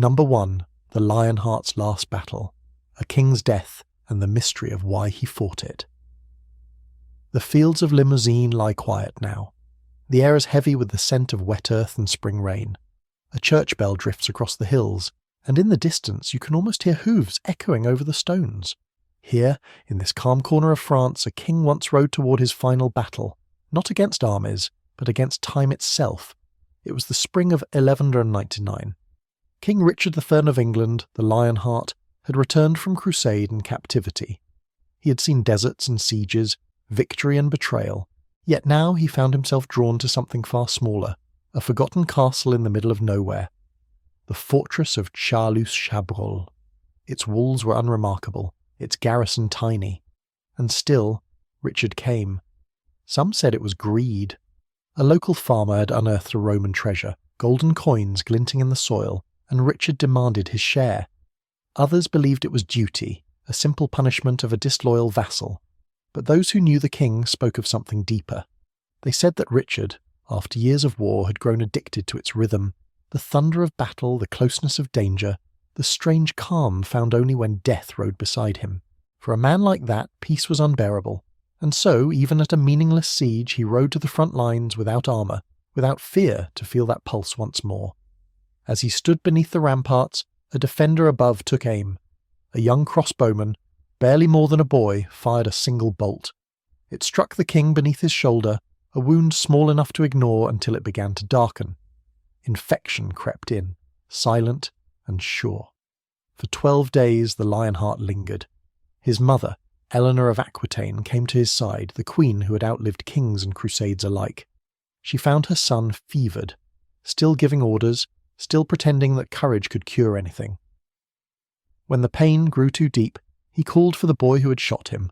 Number 1. The Lionheart's Last Battle, a king's death and the mystery of why he fought it. The fields of Limousin lie quiet now. The air is heavy with the scent of wet earth and spring rain. A church bell drifts across the hills, and in the distance you can almost hear hooves echoing over the stones. Here, in this calm corner of France, a king once rode toward his final battle, not against armies, but against time itself. It was the spring of 1199. King Richard III of England, the Lionheart, had returned from crusade and captivity. He had seen deserts and sieges, victory and betrayal, yet now he found himself drawn to something far smaller, a forgotten castle in the middle of nowhere. The fortress of Charlus-Chabrol. Its walls were unremarkable, its garrison tiny. And still, Richard came. Some said it was greed. A local farmer had unearthed a Roman treasure, golden coins glinting in the soil, and Richard demanded his share. Others believed it was duty, a simple punishment of a disloyal vassal. But those who knew the king spoke of something deeper. They said that Richard, after years of war, had grown addicted to its rhythm, the thunder of battle, the closeness of danger, the strange calm found only when death rode beside him. For a man like that, peace was unbearable, and so, even at a meaningless siege, he rode to the front lines without armour, without fear to feel that pulse once more. As he stood beneath the ramparts, a defender above took aim. A young crossbowman, barely more than a boy, fired a single bolt. It struck the king beneath his shoulder, a wound small enough to ignore until it began to darken. Infection crept in, silent and sure. For 12 days the Lionheart lingered. His mother, Eleanor of Aquitaine, came to his side, the queen who had outlived kings and crusades alike. She found her son fevered, still giving orders, still pretending that courage could cure anything. When the pain grew too deep, he called for the boy who had shot him.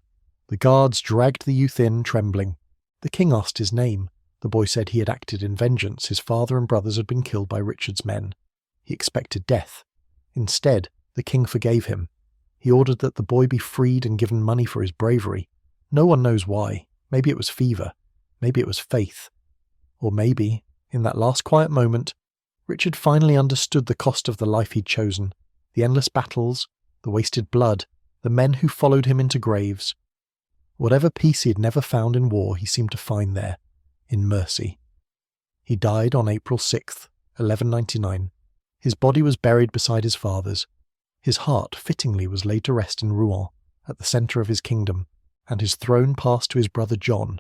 The guards dragged the youth in, trembling. The king asked his name. The boy said he had acted in vengeance. His father and brothers had been killed by Richard's men. He expected death. Instead, the king forgave him. He ordered that the boy be freed and given money for his bravery. No one knows why. Maybe it was fever. Maybe it was faith. Or maybe, in that last quiet moment, Richard finally understood the cost of the life he'd chosen, the endless battles, the wasted blood, the men who followed him into graves. Whatever peace he had never found in war, he seemed to find there, in mercy. He died on April 6th, 1199. His body was buried beside his father's. His heart, fittingly, was laid to rest in Rouen, at the centre of his kingdom, and his throne passed to his brother John,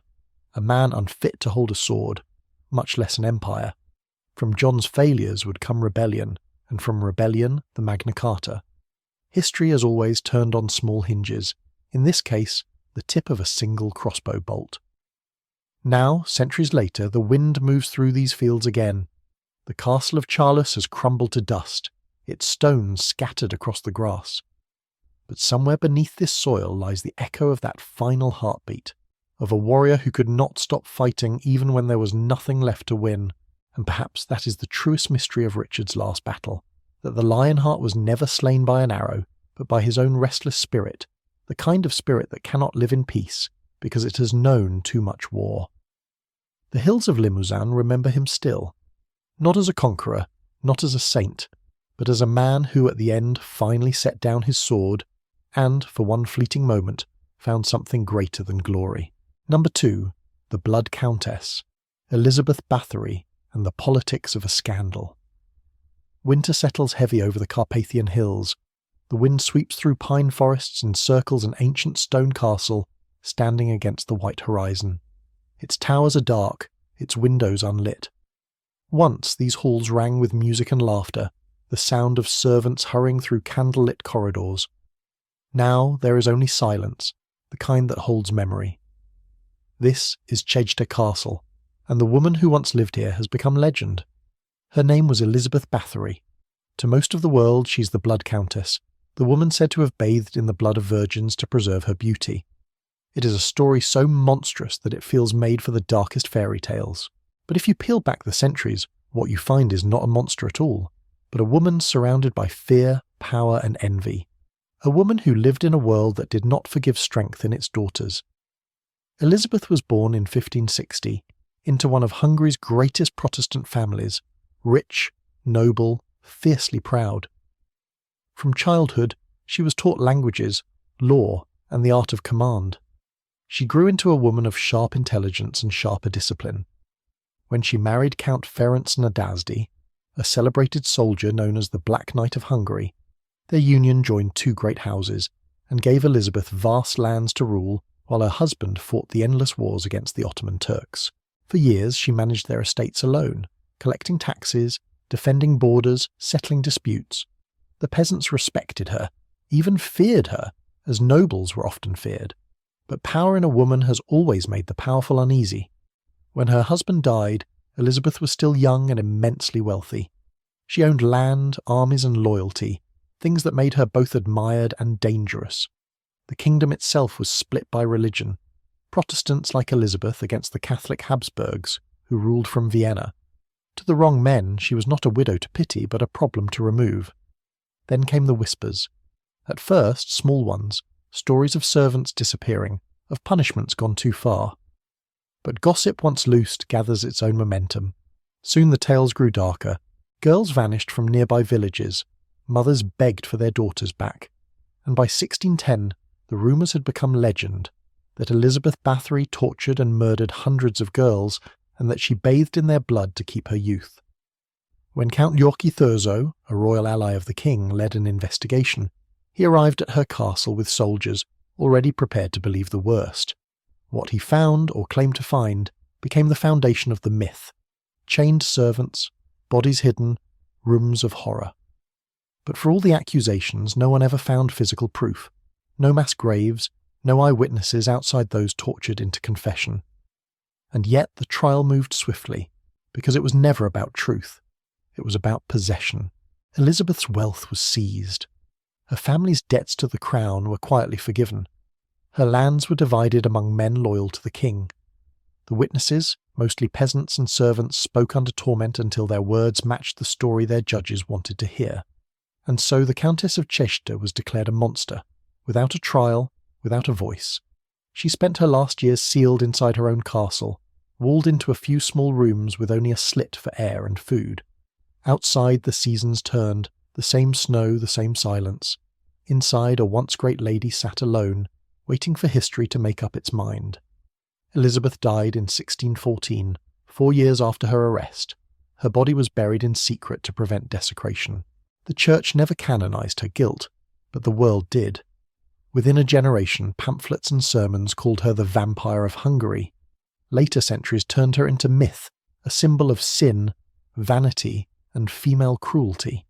a man unfit to hold a sword, much less an empire. From John's failures would come rebellion, and from rebellion the Magna Carta. History, as always, turned on small hinges, in this case, the tip of a single crossbow bolt. Now, centuries later, the wind moves through these fields again. The castle of Charlus has crumbled to dust, its stones scattered across the grass. But somewhere beneath this soil lies the echo of that final heartbeat, of a warrior who could not stop fighting even when there was nothing left to win. And perhaps that is the truest mystery of Richard's last battle, that the Lionheart was never slain by an arrow, but by his own restless spirit, the kind of spirit that cannot live in peace because it has known too much war. The hills of Limousin remember him still, not as a conqueror, not as a saint, but as a man who at the end finally set down his sword and, for one fleeting moment, found something greater than glory. Number 2. The Blood Countess, Elizabeth Bathory, and the politics of a scandal. Winter settles heavy over the Carpathian hills. The wind sweeps through pine forests and circles an ancient stone castle standing against the white horizon. Its towers are dark, its windows unlit. Once these halls rang with music and laughter, the sound of servants hurrying through candle-lit corridors. Now there is only silence, the kind that holds memory. This is Chejta Castle, and the woman who once lived here has become legend. Her name was Elizabeth Bathory. To most of the world, she's the Blood Countess, the woman said to have bathed in the blood of virgins to preserve her beauty. It is a story so monstrous that it feels made for the darkest fairy tales. But if you peel back the centuries, what you find is not a monster at all, but a woman surrounded by fear, power, and envy. A woman who lived in a world that did not forgive strength in its daughters. Elizabeth was born in 1560 into one of Hungary's greatest Protestant families, rich, noble, fiercely proud. From childhood, she was taught languages, law, and the art of command. She grew into a woman of sharp intelligence and sharper discipline. When she married Count Ferenc Nadasdy, a celebrated soldier known as the Black Knight of Hungary, their union joined two great houses and gave Elizabeth vast lands to rule while her husband fought the endless wars against the Ottoman Turks. For years she managed their estates alone, collecting taxes, defending borders, settling disputes. The peasants respected her, even feared her, as nobles were often feared. But power in a woman has always made the powerful uneasy. When her husband died, Elizabeth was still young and immensely wealthy. She owned land, armies and loyalty, things that made her both admired and dangerous. The kingdom itself was split by religion. Protestants like Elizabeth against the Catholic Habsburgs, who ruled from Vienna. To the wrong men, she was not a widow to pity, but a problem to remove. Then came the whispers. At first, small ones, stories of servants disappearing, of punishments gone too far. But gossip once loosed gathers its own momentum. Soon the tales grew darker. Girls vanished from nearby villages. Mothers begged for their daughters back. And by 1610, the rumours had become legend, that Elizabeth Bathory tortured and murdered hundreds of girls, and that she bathed in their blood to keep her youth. When Count Yorki Thurzo, a royal ally of the king, led an investigation, he arrived at her castle with soldiers already prepared to believe the worst. What he found, or claimed to find, became the foundation of the myth. Chained servants, bodies hidden, rooms of horror. But for all the accusations, no one ever found physical proof. No mass graves, no eyewitnesses outside those tortured into confession. And yet the trial moved swiftly, because it was never about truth. It was about possession. Elizabeth's wealth was seized. Her family's debts to the crown were quietly forgiven. Her lands were divided among men loyal to the king. The witnesses, mostly peasants and servants, spoke under torment until their words matched the story their judges wanted to hear. And so the Countess of Chester was declared a monster, without a trial, without a voice. She spent her last years sealed inside her own castle, walled into a few small rooms with only a slit for air and food. Outside the seasons turned, the same snow, the same silence. Inside a once great lady sat alone, waiting for history to make up its mind. Elizabeth died in 1614, 4 years after her arrest. Her body was buried in secret to prevent desecration. The church never canonized her guilt, but the world did. Within a generation, pamphlets and sermons called her the Vampire of Hungary. Later centuries turned her into myth, a symbol of sin, vanity, and female cruelty.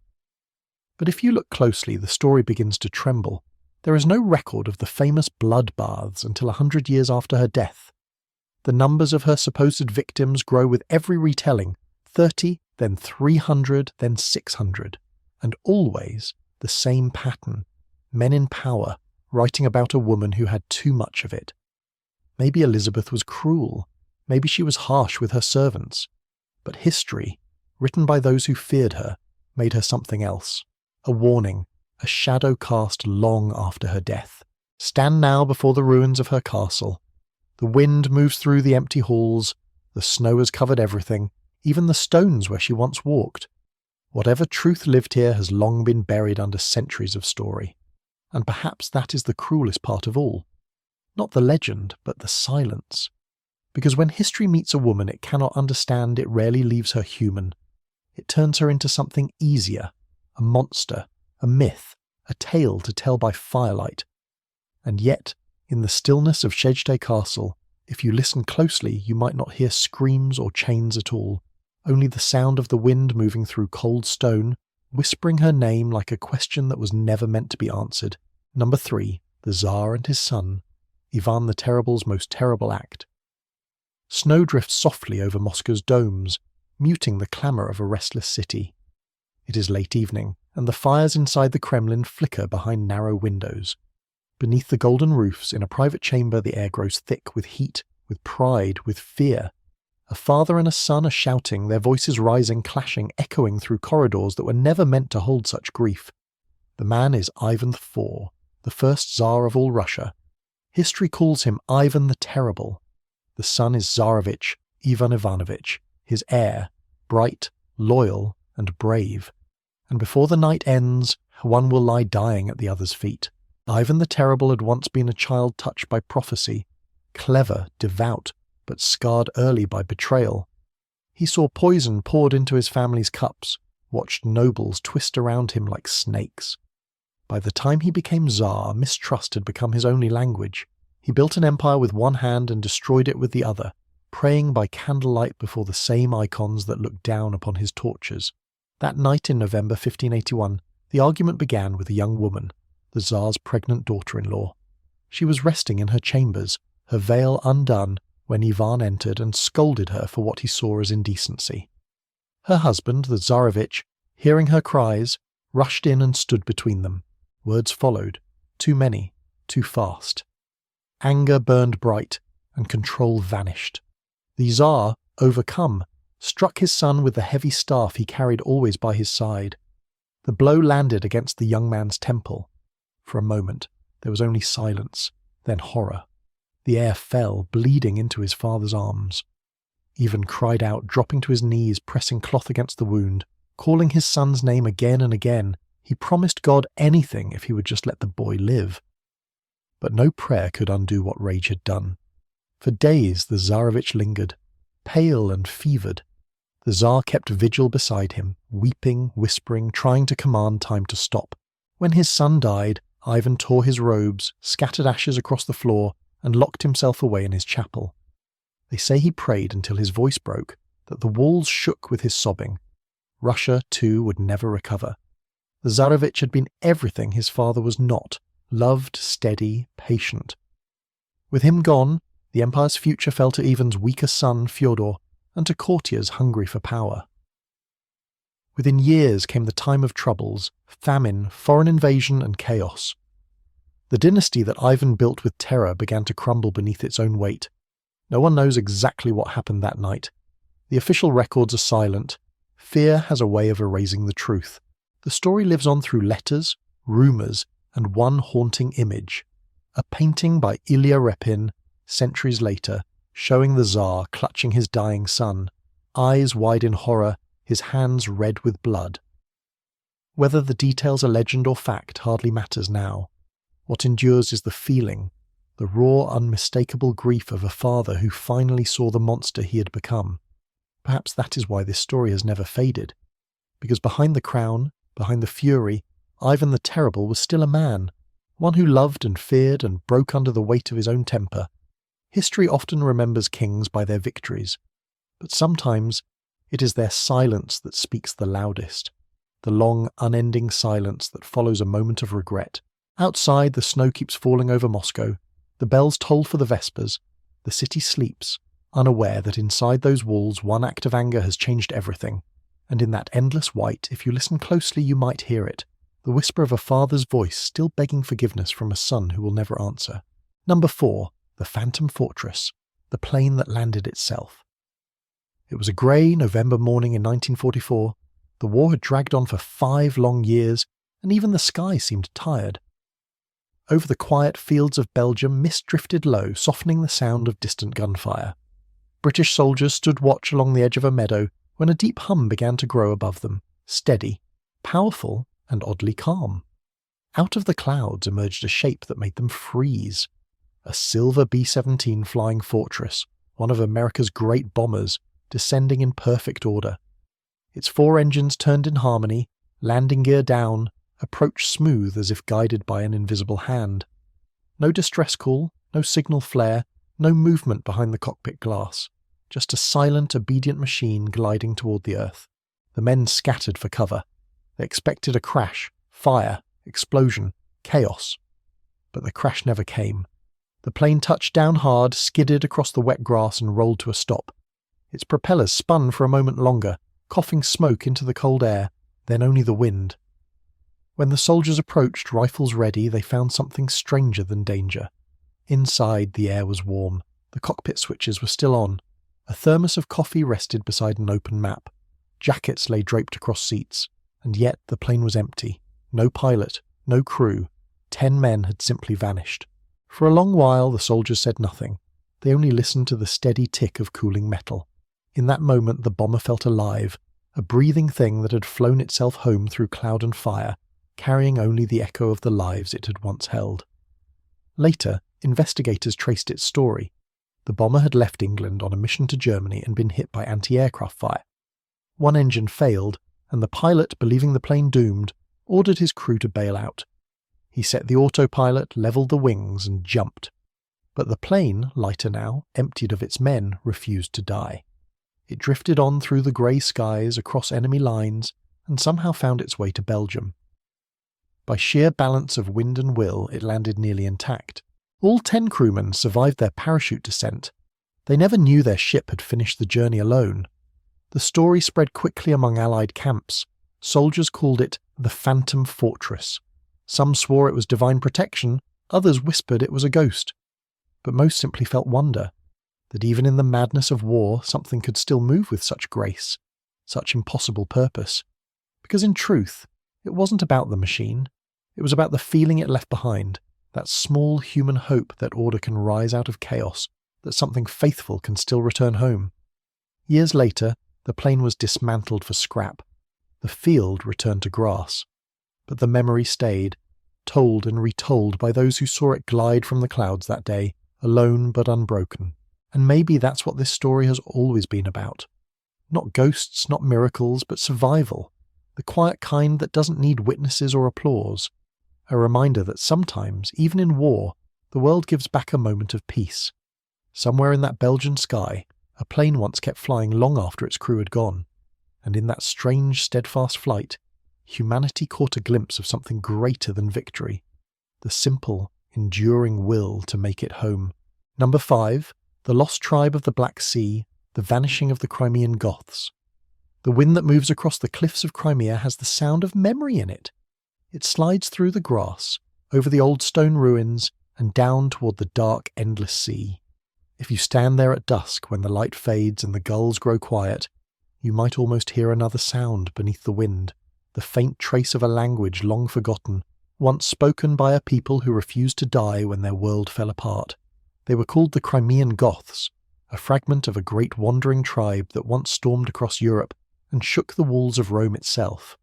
But if you look closely, the story begins to tremble. There is no record of the famous bloodbaths until 100 years after her death. The numbers of her supposed victims grow with every retelling, 30, then 300, then 600. And always the same pattern. Men in power, writing about a woman who had too much of it. Maybe Elizabeth was cruel. Maybe she was harsh with her servants. But history, written by those who feared her, made her something else. A warning, a shadow cast long after her death. Stand now before the ruins of her castle. The wind moves through the empty halls. The snow has covered everything, even the stones where she once walked. Whatever truth lived here has long been buried under centuries of story. And perhaps that is the cruelest part of all. Not the legend, but the silence. Because when history meets a woman it cannot understand, it rarely leaves her human. It turns her into something easier, a monster, a myth, a tale to tell by firelight. And yet, in the stillness of Chester Castle, if you listen closely you might not hear screams or chains at all, only the sound of the wind moving through cold stone, whispering her name like a question that was never meant to be answered. Number 3, the Tsar and his son, Ivan the Terrible's most terrible act. Snow drifts softly over Moscow's domes, muting the clamour of a restless city. It is late evening, and the fires inside the Kremlin flicker behind narrow windows. Beneath the golden roofs, in a private chamber, the air grows thick with heat, with pride, with fear. A father and a son are shouting, their voices rising, clashing, echoing through corridors that were never meant to hold such grief. The man is Ivan IV, the first Tsar of all Russia. History calls him Ivan the Terrible. The son is Tsarevich Ivan Ivanovich, his heir, bright, loyal, and brave. And before the night ends, one will lie dying at the other's feet. Ivan the Terrible had once been a child touched by prophecy, clever, devout, but scarred early by betrayal. He saw poison poured into his family's cups, watched nobles twist around him like snakes. By the time he became Tsar, mistrust had become his only language. He built an empire with one hand and destroyed it with the other, praying by candlelight before the same icons that looked down upon his tortures. That night in November 1581, the argument began with a young woman, the Tsar's pregnant daughter-in-law. She was resting in her chambers, her veil undone, when Ivan entered and scolded her for what he saw as indecency. Her husband, the Tsarevich, hearing her cries, rushed in and stood between them. Words followed, too many, too fast. Anger burned bright, and control vanished. The Tsar, overcome, struck his son with the heavy staff he carried always by his side. The blow landed against the young man's temple. For a moment, there was only silence, then horror. The heir fell, bleeding into his father's arms. Ivan cried out, dropping to his knees, pressing cloth against the wound, calling his son's name again and again. He promised God anything if he would just let the boy live. But no prayer could undo what rage had done. For days the Tsarevich lingered, pale and fevered. The Tsar kept vigil beside him, weeping, whispering, trying to command time to stop. When his son died, Ivan tore his robes, scattered ashes across the floor, and locked himself away in his chapel. They say he prayed until his voice broke, that the walls shook with his sobbing. Russia, too, would never recover. The Tsarevich had been everything his father was not, loved, steady, patient. With him gone, the empire's future fell to Ivan's weaker son, Fyodor, and to courtiers hungry for power. Within years came the time of troubles, famine, foreign invasion, and chaos. The dynasty that Ivan built with terror began to crumble beneath its own weight. No one knows exactly what happened that night. The official records are silent. Fear has a way of erasing the truth. The story lives on through letters, rumours, and one haunting image. A painting by Ilya Repin, centuries later, showing the Tsar clutching his dying son, eyes wide in horror, his hands red with blood. Whether the details are legend or fact hardly matters now. What endures is the feeling, the raw, unmistakable grief of a father who finally saw the monster he had become. Perhaps that is why this story has never faded. Because behind the crown, behind the fury, Ivan the Terrible was still a man, one who loved and feared and broke under the weight of his own temper. History often remembers kings by their victories, but sometimes it is their silence that speaks the loudest, the long, unending silence that follows a moment of regret. Outside, the snow keeps falling over Moscow, the bells toll for the Vespers, the city sleeps, unaware that inside those walls one act of anger has changed everything, and in that endless white, if you listen closely you might hear it, the whisper of a father's voice still begging forgiveness from a son who will never answer. Number 4. The Phantom Fortress, the plane that landed itself. It was a grey November morning in 1944. The war had dragged on for 5 long years, and even the sky seemed tired. Over the quiet fields of Belgium, mist drifted low, softening the sound of distant gunfire. British soldiers stood watch along the edge of a meadow when a deep hum began to grow above them, steady, powerful, and oddly calm. Out of the clouds emerged a shape that made them freeze. A silver B-17 Flying Fortress, one of America's great bombers, descending in perfect order. Its 4 engines turned in harmony, landing gear down, approach smooth as if guided by an invisible hand. No distress call, no signal flare, no movement behind the cockpit glass. Just a silent, obedient machine gliding toward the earth. The men scattered for cover. They expected a crash, fire, explosion, chaos. But the crash never came. The plane touched down hard, skidded across the wet grass and rolled to a stop. Its propellers spun for a moment longer, coughing smoke into the cold air, then only the wind. When the soldiers approached, rifles ready, they found something stranger than danger. Inside, the air was warm. The cockpit switches were still on. A thermos of coffee rested beside an open map. Jackets lay draped across seats. And yet the plane was empty. No pilot, no crew. 10 men had simply vanished. For a long while the soldiers said nothing. They only listened to the steady tick of cooling metal. In that moment the bomber felt alive, a breathing thing that had flown itself home through cloud and fire, carrying only the echo of the lives it had once held. Later, investigators traced its story. The bomber had left England on a mission to Germany and been hit by anti-aircraft fire. One engine failed, and the pilot, believing the plane doomed, ordered his crew to bail out. He set the autopilot, levelled the wings, and jumped. But the plane, lighter now, emptied of its men, refused to die. It drifted on through the grey skies, across enemy lines, and somehow found its way to Belgium. By sheer balance of wind and will, it landed nearly intact. All 10 crewmen survived their parachute descent. They never knew their ship had finished the journey alone. The story spread quickly among Allied camps. Soldiers called it the Phantom Fortress. Some swore it was divine protection, others whispered it was a ghost. But most simply felt wonder, that even in the madness of war something could still move with such grace, such impossible purpose. Because in truth, it wasn't about the machine. It was about the feeling it left behind, that small human hope that order can rise out of chaos, that something faithful can still return home. Years later, the plane was dismantled for scrap. The field returned to grass. But the memory stayed, told and retold by those who saw it glide from the clouds that day, alone but unbroken. And maybe that's what this story has always been about. Not ghosts, not miracles, but survival. The quiet kind that doesn't need witnesses or applause. A reminder that sometimes, even in war, the world gives back a moment of peace. Somewhere in that Belgian sky, a plane once kept flying long after its crew had gone. And in that strange, steadfast flight, humanity caught a glimpse of something greater than victory. The simple, enduring will to make it home. Number 5. The Lost Tribe of the Black Sea, the Vanishing of the Crimean Goths. The wind that moves across the cliffs of Crimea has the sound of memory in it. It slides through the grass, over the old stone ruins, and down toward the dark, endless sea. If you stand there at dusk when the light fades and the gulls grow quiet, you might almost hear another sound beneath the wind, the faint trace of a language long forgotten, once spoken by a people who refused to die when their world fell apart. They were called the Crimean Goths, a fragment of a great wandering tribe that once stormed across Europe and shook the walls of Rome itself.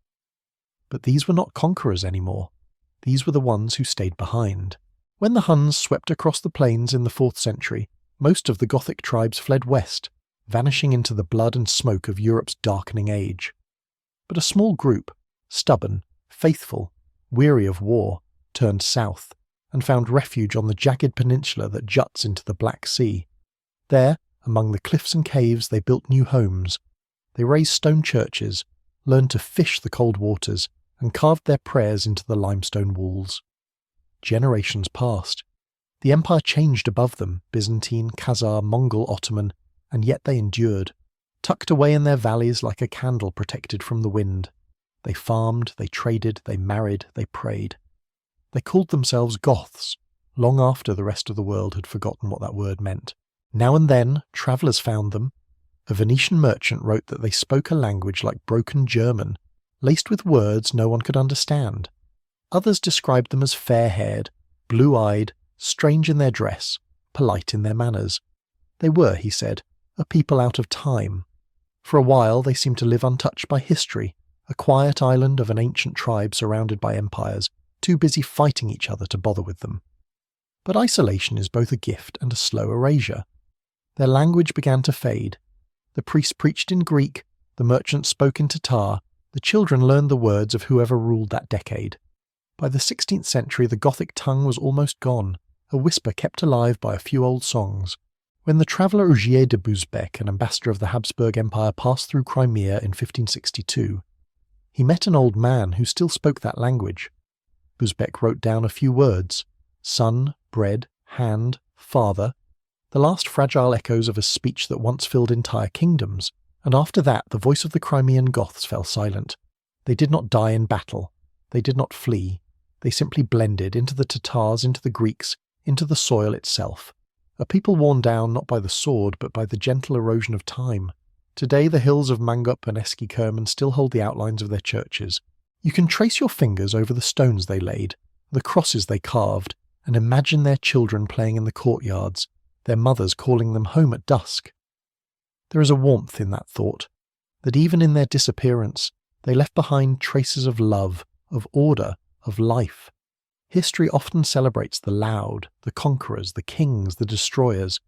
But these were not conquerors anymore. These were the ones who stayed behind. When the Huns swept across the plains in the 4th century, most of the Gothic tribes fled west, vanishing into the blood and smoke of Europe's darkening age. But a small group, stubborn, faithful, weary of war, turned south and found refuge on the jagged peninsula that juts into the Black Sea. There, among the cliffs and caves, they built new homes. They raised stone churches, learned to fish the cold waters, and carved their prayers into the limestone walls. Generations passed. The empire changed above them, Byzantine, Khazar, Mongol, Ottoman, and yet they endured, tucked away in their valleys like a candle protected from the wind. They farmed, they traded, they married, they prayed. They called themselves Goths, long after the rest of the world had forgotten what that word meant. Now and then, travellers found them. A Venetian merchant wrote that they spoke a language like broken German, laced with words no one could understand. Others described them as fair-haired, blue-eyed, strange in their dress, polite in their manners. They were, he said, a people out of time. For a while they seemed to live untouched by history, a quiet island of an ancient tribe surrounded by empires, too busy fighting each other to bother with them. But isolation is both a gift and a slow erasure. Their language began to fade. The priest preached in Greek, the merchant spoke in Tatar, the children learned the words of whoever ruled that decade. By the 16th century the Gothic tongue was almost gone, a whisper kept alive by a few old songs. When the traveller Ogier de Busbecq, an ambassador of the Habsburg Empire, passed through Crimea in 1562, he met an old man who still spoke that language. Busbecq wrote down a few words: son, bread, hand, father, the last fragile echoes of a speech that once filled entire kingdoms, and after that the voice of the Crimean Goths fell silent. They did not die in battle. They did not flee. They simply blended into the Tatars, into the Greeks, into the soil itself. A people worn down not by the sword but by the gentle erosion of time. Today the hills of Mangup and Eskikirman still hold the outlines of their churches. You can trace your fingers over the stones they laid, the crosses they carved, and imagine their children playing in the courtyards, their mothers calling them home at dusk. There is a warmth in that thought, that even in their disappearance, they left behind traces of love, of order, of life. History often celebrates the loud, the conquerors, the kings, the destroyers,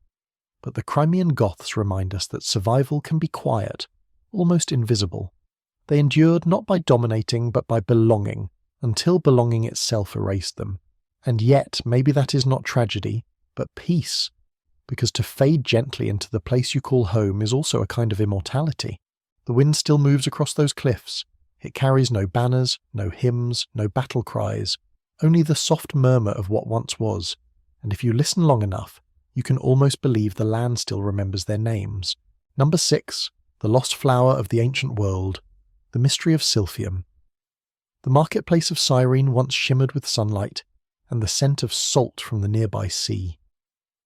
but the Crimean Goths remind us that survival can be quiet, almost invisible. They endured not by dominating but by belonging, until belonging itself erased them. And yet, maybe that is not tragedy, but peace, because to fade gently into the place you call home is also a kind of immortality. The wind still moves across those cliffs. It carries no banners, no hymns, no battle cries, only the soft murmur of what once was, and if you listen long enough, you can almost believe the land still remembers their names. Number 6, the lost flower of the ancient world, the mystery of Silphium. The marketplace of Cyrene once shimmered with sunlight, and the scent of salt from the nearby sea.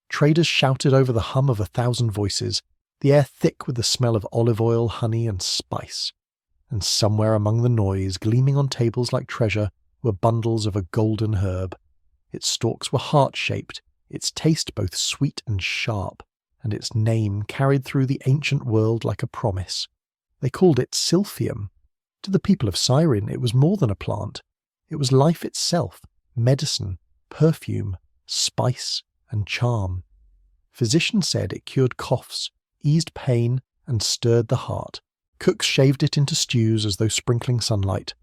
Traders shouted over the hum of 1,000 voices, the air thick with the smell of olive oil, honey, and spice. And somewhere among the noise, gleaming on tables like treasure, were bundles of a golden herb. Its stalks were heart-shaped, its taste both sweet and sharp, and its name carried through the ancient world like a promise. They called it Silphium. To the people of Cyrene, it was more than a plant. It was life itself, medicine, perfume, spice, and charm. Physicians said it cured coughs, eased pain, and stirred the heart. Cooks shaved it into stews as though sprinkling sunlight.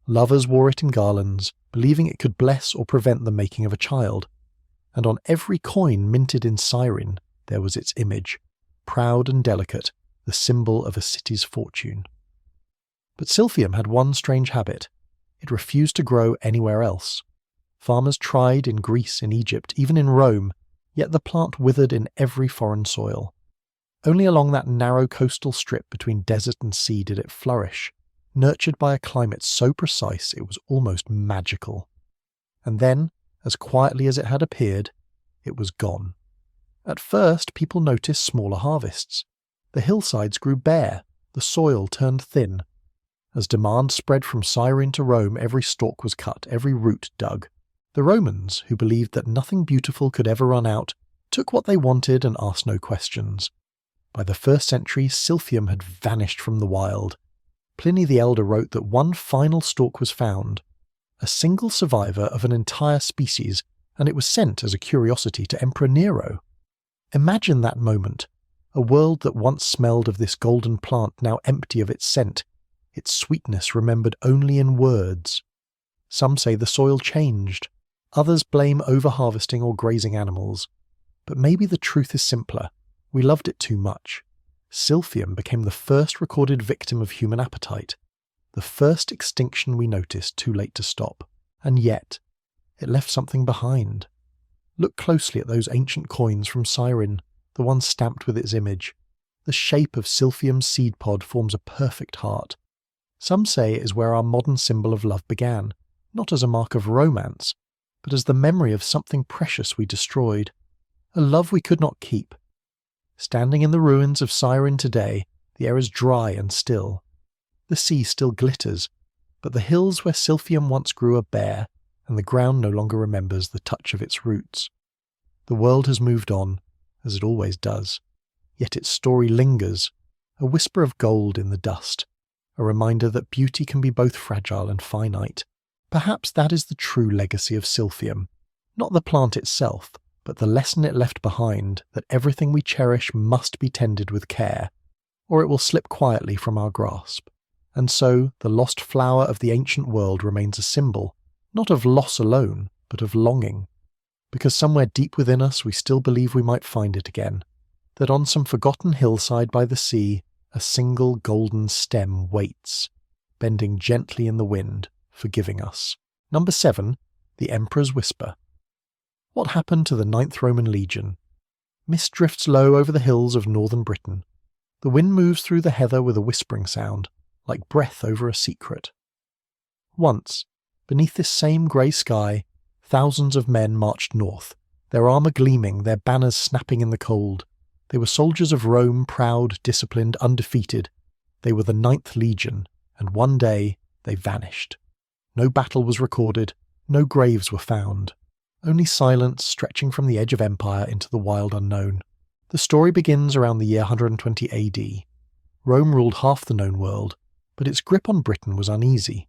Lovers wore it in garlands, believing it could bless or prevent the making of a child. And on every coin minted in Cyrene there was its image, proud and delicate, the symbol of a city's fortune. But Silphium had one strange habit. It refused to grow anywhere else. Farmers tried in Greece, in Egypt, even in Rome, yet the plant withered in every foreign soil. Only along that narrow coastal strip between desert and sea did it flourish, nurtured by a climate so precise it was almost magical. And then, as quietly as it had appeared, it was gone. At first, people noticed smaller harvests. The hillsides grew bare, the soil turned thin. As demand spread from Cyrene to Rome, every stalk was cut, every root dug. The Romans, who believed that nothing beautiful could ever run out, took what they wanted and asked no questions. By the 1st century, Silphium had vanished from the wild. Pliny the Elder wrote that one final stalk was found, a single survivor of an entire species, and it was sent as a curiosity to Emperor Nero. Imagine that moment, a world that once smelled of this golden plant now empty of its scent, its sweetness remembered only in words. Some say the soil changed, others blame over-harvesting or grazing animals. But maybe the truth is simpler. We loved it too much. Silphium became the first recorded victim of human appetite, the first extinction we noticed too late to stop. And yet, it left something behind. Look closely at those ancient coins from Cyrene, the ones stamped with its image. The shape of Silphium's seed pod forms a perfect heart. Some say it is where our modern symbol of love began, not as a mark of romance, but as the memory of something precious we destroyed, a love we could not keep. Standing in the ruins of Cyrene today, the air is dry and still. The sea still glitters, but the hills where Silphium once grew are bare, and the ground no longer remembers the touch of its roots. The world has moved on, as it always does, yet its story lingers, a whisper of gold in the dust, a reminder that beauty can be both fragile and finite. Perhaps that is the true legacy of Silphium, not the plant itself, but the lesson it left behind, that everything we cherish must be tended with care, or it will slip quietly from our grasp. And so, the lost flower of the ancient world remains a symbol, not of loss alone, but of longing. Because somewhere deep within us we still believe we might find it again, that on some forgotten hillside by the sea, a single golden stem waits, bending gently in the wind, forgiving us. Number 7, the Emperor's Whisper. What happened to the 9th Roman Legion? Mist drifts low over the hills of northern Britain. The wind moves through the heather with a whispering sound, like breath over a secret. Once, beneath this same grey sky, thousands of men marched north, their armour gleaming, their banners snapping in the cold. They were soldiers of Rome, proud, disciplined, undefeated. They were the 9th Legion, and one day they vanished. No battle was recorded, no graves were found. Only silence stretching from the edge of empire into the wild unknown. The story begins around the year 120 AD. Rome ruled half the known world, but its grip on Britain was uneasy.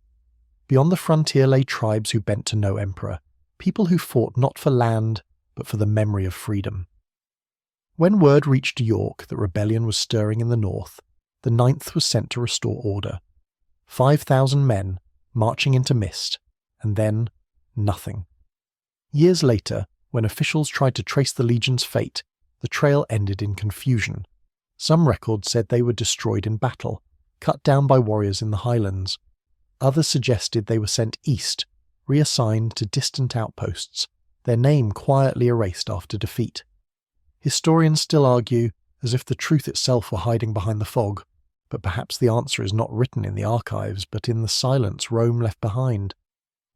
Beyond the frontier lay tribes who bent to no emperor, people who fought not for land, but for the memory of freedom. When word reached York that rebellion was stirring in the north, the 9th was sent to restore order. 5,000 men, marching into mist, and then nothing. Years later, when officials tried to trace the legion's fate, the trail ended in confusion. Some records said they were destroyed in battle, cut down by warriors in the highlands. Others suggested they were sent east, reassigned to distant outposts, their name quietly erased after defeat. Historians still argue as if the truth itself were hiding behind the fog, but perhaps the answer is not written in the archives, but in the silence Rome left behind.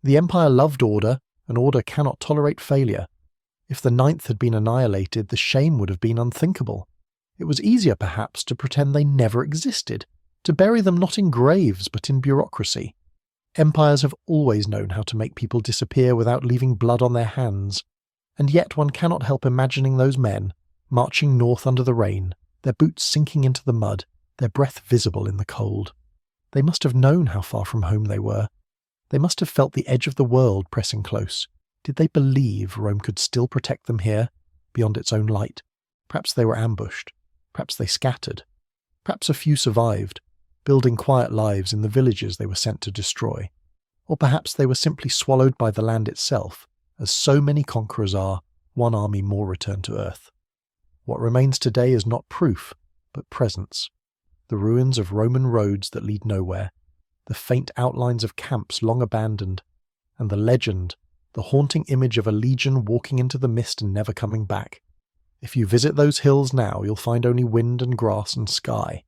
The empire loved order, and order cannot tolerate failure. If the 9th had been annihilated, the shame would have been unthinkable. It was easier, perhaps, to pretend they never existed, to bury them not in graves but in bureaucracy. Empires have always known how to make people disappear without leaving blood on their hands, and yet one cannot help imagining those men, marching north under the rain, their boots sinking into the mud, their breath visible in the cold. They must have known how far from home they were. They must have felt the edge of the world pressing close. Did they believe Rome could still protect them here, beyond its own light? Perhaps they were ambushed. Perhaps they scattered. Perhaps a few survived, building quiet lives in the villages they were sent to destroy. Or perhaps they were simply swallowed by the land itself, as so many conquerors are, one army more returned to earth. What remains today is not proof, but presence. The ruins of Roman roads that lead nowhere, the faint outlines of camps long abandoned, and the legend, the haunting image of a legion walking into the mist and never coming back. If you visit those hills now, you'll find only wind and grass and sky.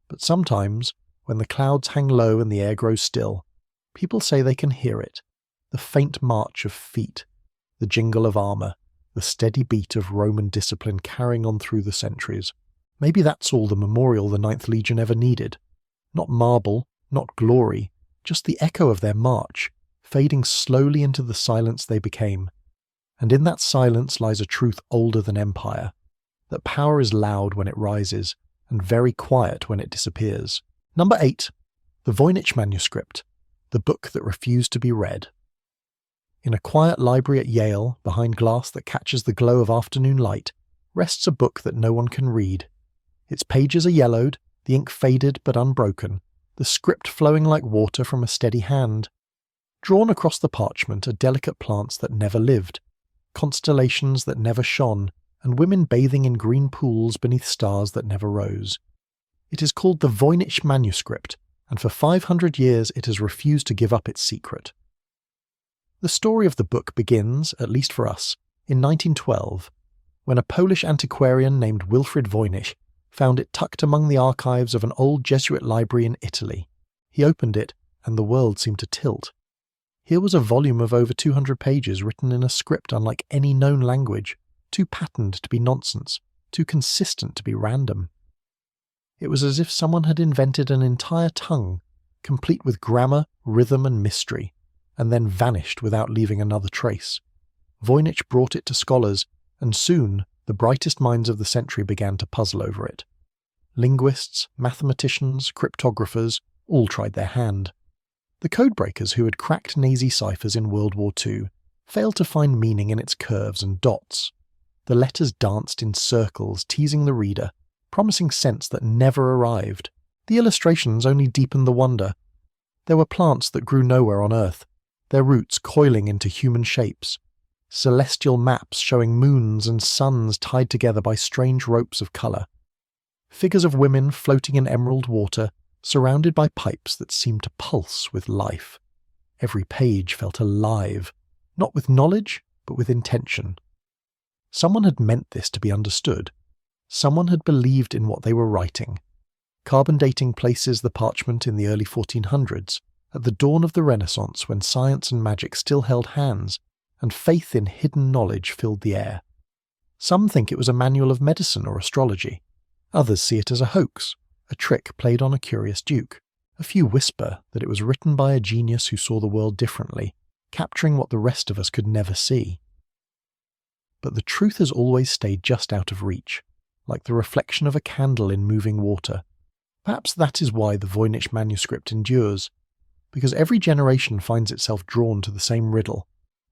But sometimes, when the clouds hang low and the air grows still, people say they can hear it, the faint march of feet, the jingle of armour, the steady beat of Roman discipline carrying on through the centuries. Maybe that's all the memorial the 9th Legion ever needed. Not marble, not glory, just the echo of their march, fading slowly into the silence they became. And in that silence lies a truth older than empire, that power is loud when it rises, and very quiet when it disappears. Number 8. The Voynich Manuscript, the book that refused to be read. In a quiet library at Yale, behind glass that catches the glow of afternoon light, rests a book that no one can read. Its pages are yellowed, the ink faded but unbroken, the script flowing like water from a steady hand. Drawn across the parchment are delicate plants that never lived, constellations that never shone, and women bathing in green pools beneath stars that never rose. It is called the Voynich Manuscript, and for 500 years it has refused to give up its secret. The story of the book begins, at least for us, in 1912, when a Polish antiquarian named Wilfrid Voynich found it tucked among the archives of an old Jesuit library in Italy. He opened it, and the world seemed to tilt. Here was a volume of over 200 pages written in a script unlike any known language, too patterned to be nonsense, too consistent to be random. It was as if someone had invented an entire tongue, complete with grammar, rhythm and mystery, and then vanished without leaving another trace. Voynich brought it to scholars, and soon the brightest minds of the century began to puzzle over it. Linguists, mathematicians, cryptographers, all tried their hand. The codebreakers who had cracked Nazi ciphers in World War II failed to find meaning in its curves and dots. The letters danced in circles, teasing the reader, promising sense that never arrived. The illustrations only deepened the wonder. There were plants that grew nowhere on Earth, their roots coiling into human shapes. Celestial maps showing moons and suns tied together by strange ropes of colour. Figures of women floating in emerald water, surrounded by pipes that seemed to pulse with life. Every page felt alive, not with knowledge, but with intention. Someone had meant this to be understood. Someone had believed in what they were writing. Carbon dating places the parchment in the early 1400s, at the dawn of the Renaissance when science and magic still held hands, and faith in hidden knowledge filled the air. Some think it was a manual of medicine or astrology. Others see it as a hoax, a trick played on a curious duke. A few whisper that it was written by a genius who saw the world differently, capturing what the rest of us could never see. But the truth has always stayed just out of reach, like the reflection of a candle in moving water. Perhaps that is why the Voynich manuscript endures, because every generation finds itself drawn to the same riddle,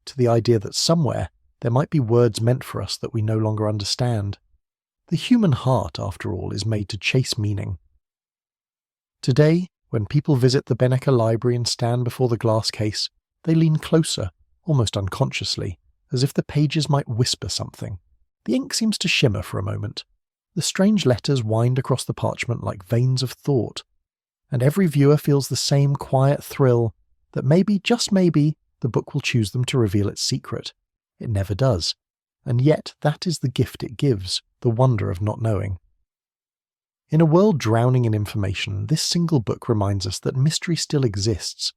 to the idea that somewhere there might be words meant for us that we no longer understand. The human heart, after all, is made to chase meaning. Today, when people visit the Beneka Library and stand before the glass case, they lean closer, almost unconsciously, as if the pages might whisper something. The ink seems to shimmer for a moment. The strange letters wind across the parchment like veins of thought, and every viewer feels the same quiet thrill that maybe, just maybe, the book will choose them to reveal its secret. It never does, and yet that is the gift it gives, the wonder of not knowing. In a world drowning in information, this single book reminds us that mystery still exists,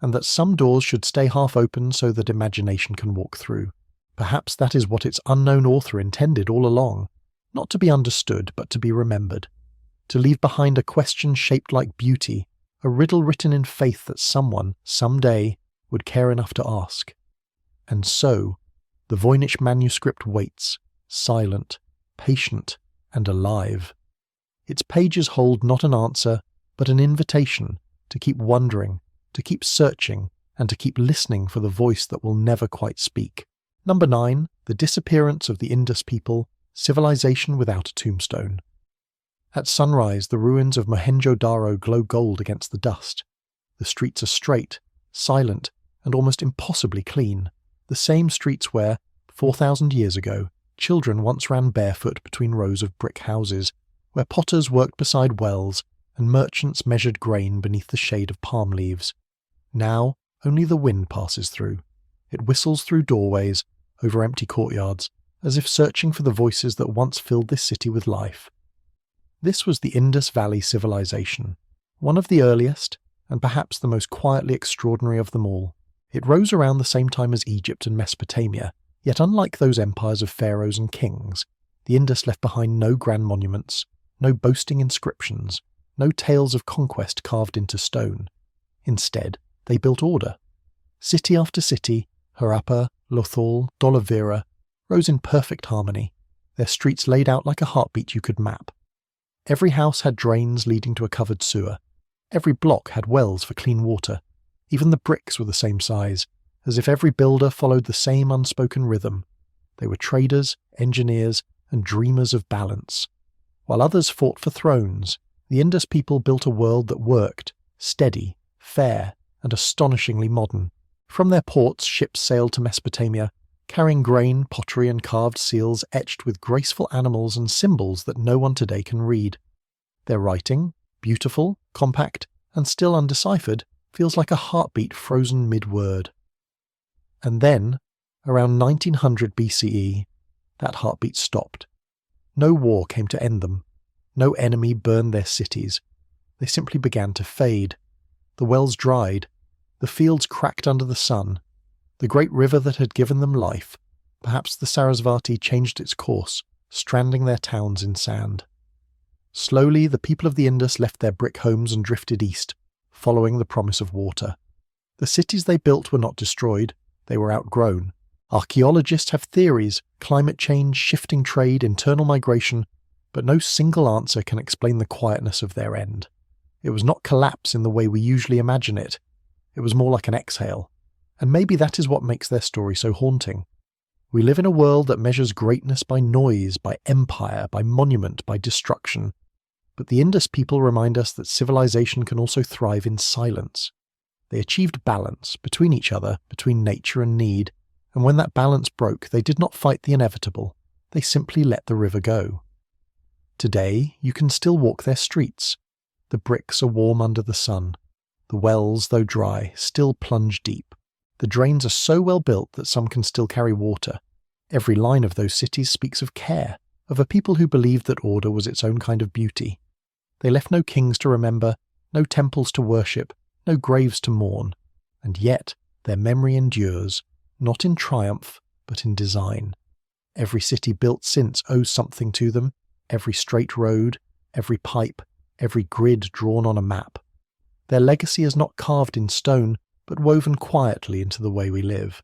and that some doors should stay half open so that imagination can walk through. Perhaps that is what its unknown author intended all along, not to be understood but to be remembered, to leave behind a question shaped like beauty, a riddle written in faith that someone, someday, would care enough to ask. And so, the Voynich manuscript waits, silent, patient, and alive. Its pages hold not an answer, but an invitation to keep wondering, to keep searching, and to keep listening for the voice that will never quite speak. Number 9. The Disappearance of the Indus People, Civilization Without a Tombstone. At sunrise, the ruins of Mohenjo-Daro glow gold against the dust. The streets are straight, silent, and almost impossibly clean. The same streets where, 4,000 years ago, children once ran barefoot between rows of brick houses, where potters worked beside wells and merchants measured grain beneath the shade of palm leaves. Now, only the wind passes through. It whistles through doorways, over empty courtyards, as if searching for the voices that once filled this city with life. This was the Indus Valley civilization, one of the earliest, and perhaps the most quietly extraordinary of them all. It rose around the same time as Egypt and Mesopotamia, yet unlike those empires of pharaohs and kings, the Indus left behind no grand monuments, no boasting inscriptions, no tales of conquest carved into stone. Instead, they built order. City after city, Harappa, Lothal, Dolavira, rose in perfect harmony, their streets laid out like a heartbeat you could map. Every house had drains leading to a covered sewer. Every block had wells for clean water. Even the bricks were the same size, as if every builder followed the same unspoken rhythm. They were traders, engineers, and dreamers of balance. While others fought for thrones, the Indus people built a world that worked, steady, fair, and astonishingly modern. From their ports, ships sailed to Mesopotamia, carrying grain, pottery, and carved seals etched with graceful animals and symbols that no one today can read. Their writing, beautiful, compact, and still undeciphered, feels like a heartbeat frozen mid-word. And then, around 1900 BCE, that heartbeat stopped. No war came to end them. No enemy burned their cities. They simply began to fade. The wells dried. The fields cracked under the sun. The great river that had given them life, perhaps the Sarasvati, changed its course, stranding their towns in sand. Slowly, the people of the Indus left their brick homes and drifted east, following the promise of water. The cities they built were not destroyed, they were outgrown. Archaeologists have theories, climate change, shifting trade, internal migration, but no single answer can explain the quietness of their end. It was not collapse in the way we usually imagine it. It was more like an exhale. And maybe that is what makes their story so haunting. We live in a world that measures greatness by noise, by empire, by monument, by destruction. But the Indus people remind us that civilization can also thrive in silence. They achieved balance between each other, between nature and need, and when that balance broke, they did not fight the inevitable. They simply let the river go. Today, you can still walk their streets. The bricks are warm under the sun. The wells, though dry, still plunge deep. The drains are so well built that some can still carry water. Every line of those cities speaks of care, of a people who believed that order was its own kind of beauty. They left no kings to remember, no temples to worship, no graves to mourn, and yet their memory endures, not in triumph, but in design. Every city built since owes something to them, every straight road, every pipe, every grid drawn on a map. Their legacy is not carved in stone, but woven quietly into the way we live.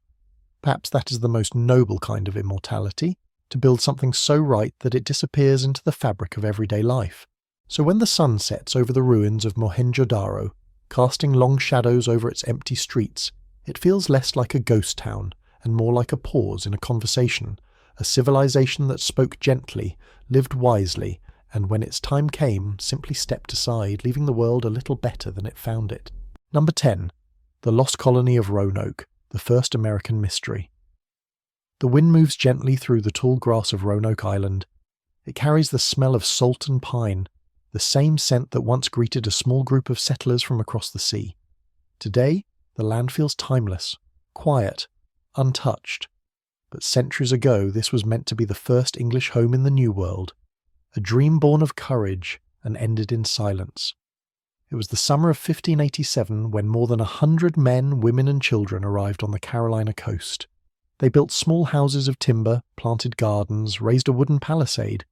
Perhaps that is the most noble kind of immortality, to build something so right that it disappears into the fabric of everyday life. So when the sun sets over the ruins of Mohenjo-Daro, casting long shadows over its empty streets, it feels less like a ghost town and more like a pause in a conversation, a civilization that spoke gently, lived wisely, and when its time came, simply stepped aside, leaving the world a little better than it found it. Number 10. The Lost Colony of Roanoke, the first American mystery. The wind moves gently through the tall grass of Roanoke Island. It carries the smell of salt and pine, the same scent that once greeted a small group of settlers from across the sea. Today, the land feels timeless, quiet, untouched. But centuries ago, this was meant to be the first English home in the New World, a dream born of courage and ended in silence. It was the summer of 1587 when more than 100 men, women and children arrived on the Carolina coast. They built small houses of timber, planted gardens, raised a wooden palisade.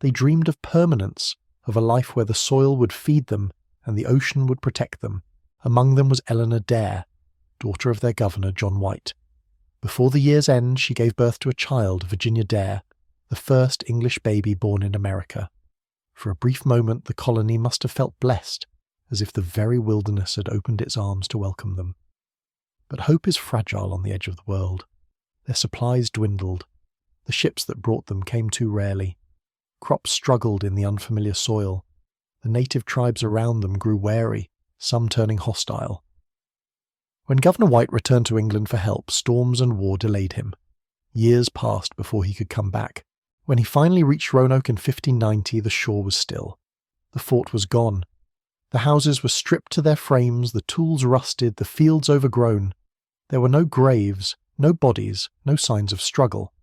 They dreamed of permanence, of a life where the soil would feed them and the ocean would protect them. Among them was Eleanor Dare, daughter of their governor John White. Before the year's end, she gave birth to a child, Virginia Dare, the first English baby born in America. For a brief moment, the colony must have felt blessed, as if the very wilderness had opened its arms to welcome them. But hope is fragile on the edge of the world. Their supplies dwindled. The ships that brought them came too rarely. Crops struggled in the unfamiliar soil. The native tribes around them grew wary, some turning hostile. When Governor White returned to England for help, storms and war delayed him. Years passed before he could come back. When he finally reached Roanoke in 1590, the shore was still. The fort was gone. The houses were stripped to their frames, the tools rusted, the fields overgrown. There were no graves, no bodies, no signs of struggle.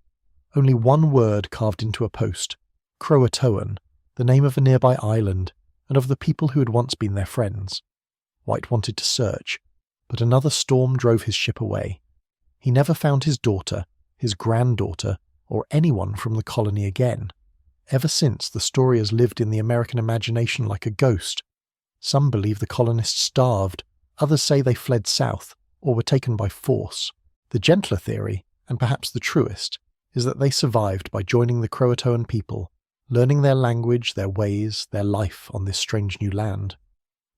Only one word carved into a post, Croatoan, the name of a nearby island, and of the people who had once been their friends. White wanted to search, but another storm drove his ship away. He never found his daughter, his granddaughter, or anyone from the colony again. Ever since, the story has lived in the American imagination like a ghost. Some believe the colonists starved, others say they fled south, or were taken by force. The gentler theory, and perhaps the truest, is that they survived by joining the Croatoan people, learning their language, their ways, their life on this strange new land.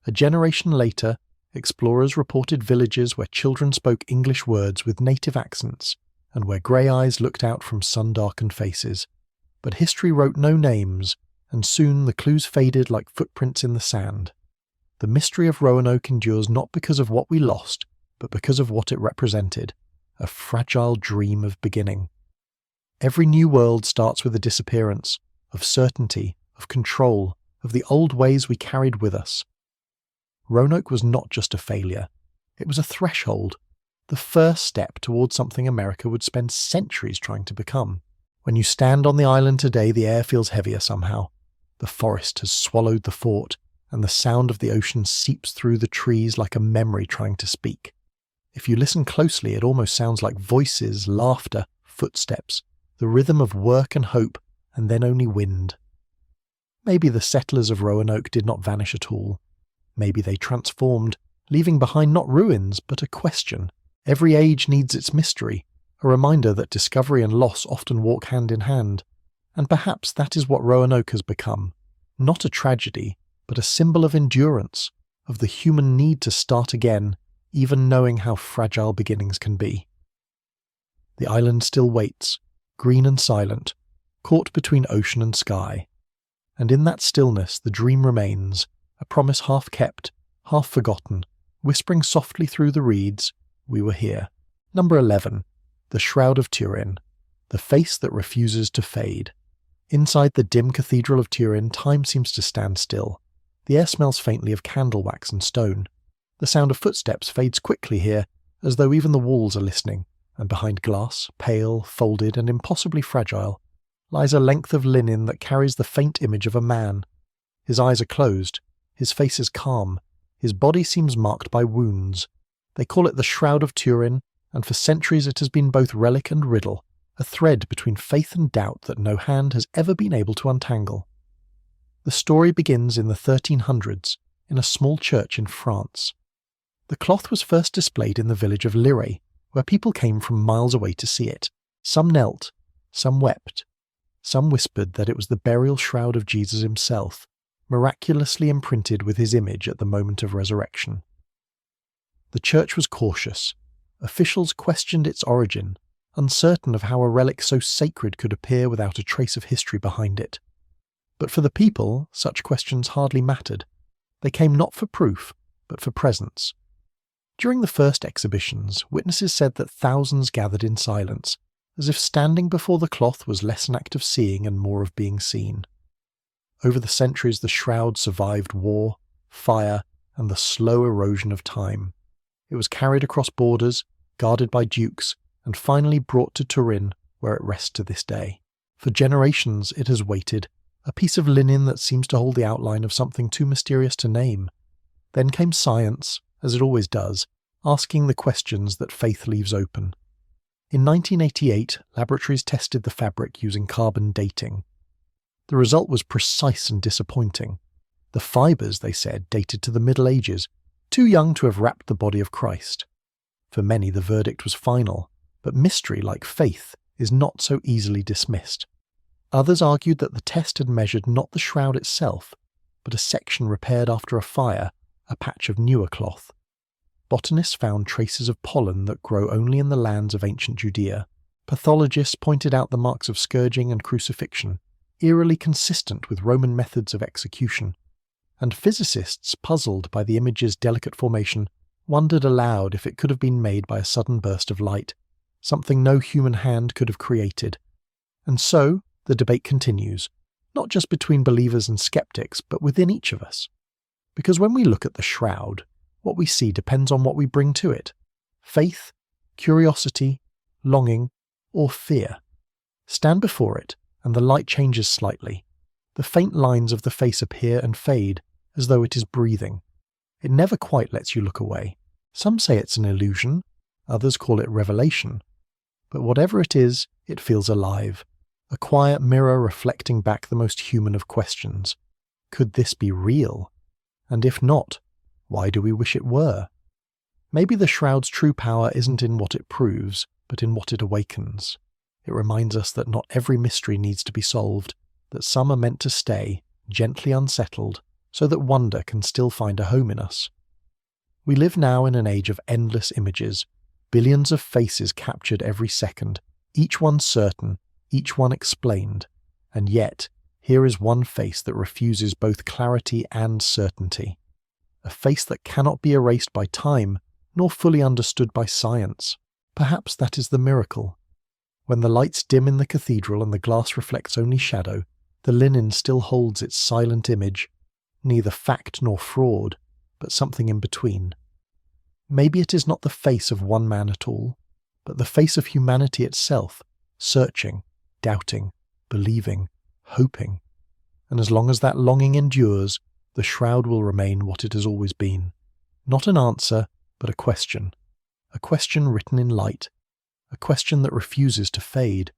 A generation later, explorers reported villages where children spoke English words with native accents, and where grey eyes looked out from sun-darkened faces. But history wrote no names, and soon the clues faded like footprints in the sand. The mystery of Roanoke endures not because of what we lost, but because of what it represented, a fragile dream of beginning. Every new world starts with a disappearance, of certainty, of control, of the old ways we carried with us. Roanoke was not just a failure. It was a threshold, the first step towards something America would spend centuries trying to become. When you stand on the island today, the air feels heavier somehow. The forest has swallowed the fort, and the sound of the ocean seeps through the trees like a memory trying to speak. If you listen closely, it almost sounds like voices, laughter, footsteps, the rhythm of work and hope, and then only wind. Maybe the settlers of Roanoke did not vanish at all. Maybe they transformed, leaving behind not ruins, but a question. Every age needs its mystery, a reminder that discovery and loss often walk hand in hand. And perhaps that is what Roanoke has become. Not a tragedy, but a symbol of endurance, of the human need to start again, even knowing how fragile beginnings can be. The island still waits, green and silent, caught between ocean and sky. And in that stillness the dream remains, a promise half kept, half forgotten, whispering softly through the reeds, we were here. Number 11. The Shroud of Turin, the face that refuses to fade. Inside the dim cathedral of Turin, time seems to stand still. The air smells faintly of candle wax and stone. The sound of footsteps fades quickly here, as though even the walls are listening, and behind glass, pale, folded, and impossibly fragile, lies a length of linen that carries the faint image of a man. His eyes are closed, his face is calm, his body seems marked by wounds. They call it the Shroud of Turin, and for centuries it has been both relic and riddle, a thread between faith and doubt that no hand has ever been able to untangle. The story begins in the 1300s, in a small church in France. The cloth was first displayed in the village of Lire, where people came from miles away to see it. Some knelt, some wept, some whispered that it was the burial shroud of Jesus himself, miraculously imprinted with his image at the moment of resurrection. The church was cautious. Officials questioned its origin, uncertain of how a relic so sacred could appear without a trace of history behind it. But for the people, such questions hardly mattered. They came not for proof, but for presence. During the first exhibitions, witnesses said that thousands gathered in silence, as if standing before the cloth was less an act of seeing and more of being seen. Over the centuries, the shroud survived war, fire, and the slow erosion of time. It was carried across borders, guarded by dukes, and finally brought to Turin, where it rests to this day. For generations it has waited, a piece of linen that seems to hold the outline of something too mysterious to name. Then came science, as it always does, asking the questions that faith leaves open. In 1988, laboratories tested the fabric using carbon dating. The result was precise and disappointing. The fibres, they said, dated to the Middle Ages, too young to have wrapped the body of Christ. For many, the verdict was final, but mystery, like faith, is not so easily dismissed. Others argued that the test had measured not the shroud itself, but a section repaired after a fire, a patch of newer cloth. Botanists found traces of pollen that grow only in the lands of ancient Judea. Pathologists pointed out the marks of scourging and crucifixion, eerily consistent with Roman methods of execution. And physicists, puzzled by the image's delicate formation, wondered aloud if it could have been made by a sudden burst of light, something no human hand could have created. And so, the debate continues, not just between believers and skeptics, but within each of us. Because when we look at the shroud, what we see depends on what we bring to it. Faith, curiosity, longing, or fear. Stand before it, and the light changes slightly. The faint lines of the face appear and fade, as though it is breathing. It never quite lets you look away. Some say it's an illusion, others call it revelation. But whatever it is, it feels alive. A quiet mirror reflecting back the most human of questions. Could this be real? And if not, why do we wish it were? Maybe the shroud's true power isn't in what it proves, but in what it awakens. It reminds us that not every mystery needs to be solved, that some are meant to stay, gently unsettled, so that wonder can still find a home in us. We live now in an age of endless images, billions of faces captured every second, each one certain, each one explained, and yet, here is one face that refuses both clarity and certainty. A face that cannot be erased by time, nor fully understood by science. Perhaps that is the miracle. When the lights dim in the cathedral and the glass reflects only shadow, the linen still holds its silent image, neither fact nor fraud, but something in between. Maybe it is not the face of one man at all, but the face of humanity itself, searching, doubting, believing, hoping. And as long as that longing endures, the shroud will remain what it has always been. Not an answer, but a question written in light, a question that refuses to fade.